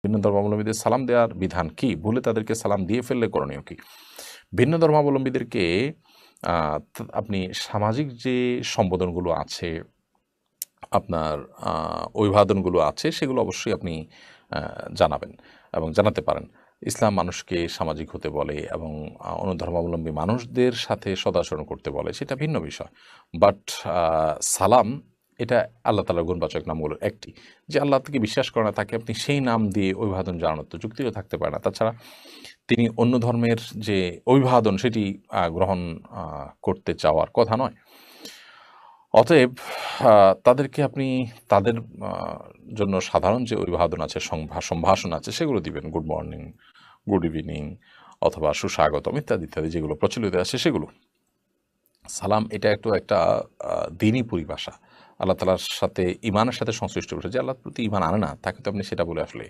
ভিন্ন ধর্মাবলম্বীদের সালাম দেওয়ার বিধান কি, ভুলে তাদেরকে সালাম দিয়ে ফেললে করণীয় কি? ভিন্ন ধর্মাবলম্বীদেরকে আপনি সামাজিক যে সম্বোধনগুলো আছে, আপনার অভিবাদনগুলো আছে, সেগুলো অবশ্যই আপনি জানাবেন এবং জানাতে পারেন। ইসলাম মানুষকে সামাজিক হতে বলে এবং অন্য ধর্মাবলম্বী মানুষদের সাথে সদাচরণ করতে বলে, সেটা ভিন্ন বিষয়। বাট সালাম এটা আল্লাহ তাআলার গুণবাচক নামগুলোর একটি। যে আল্লাহ থেকে বিশ্বাস করে না, তাকে আপনি সেই নাম দিয়ে অভিবাদন জানানোর তো যুক্তিও থাকতে পারে না। তাছাড়া তিনি অন্য ধর্মের যে অভিবাদন সেটি গ্রহণ করতে চাওয়ার কথা নয়। অতএব তাদেরকে আপনি তাদের আ জন্য সাধারণ যে অভিবাদন আছে, সম্ভাষণ আছে, সেগুলো দিবেন। গুড মর্নিং, গুড ইভিনিং অথবা সুস্বাগতম ইত্যাদি, ইত্যাদি যেগুলো প্রচলিত আছে সেগুলো। সালাম এটা একটা দ্বীনি পরিভাষা। আল্লাহ তাআলার সাথে ঈমানের সাথে সংশ্লিষ্ট বিষয়। যে আল্লাহর প্রতি ঈমান আনে না, তাকে তো আপনি সেটা বলে আসলে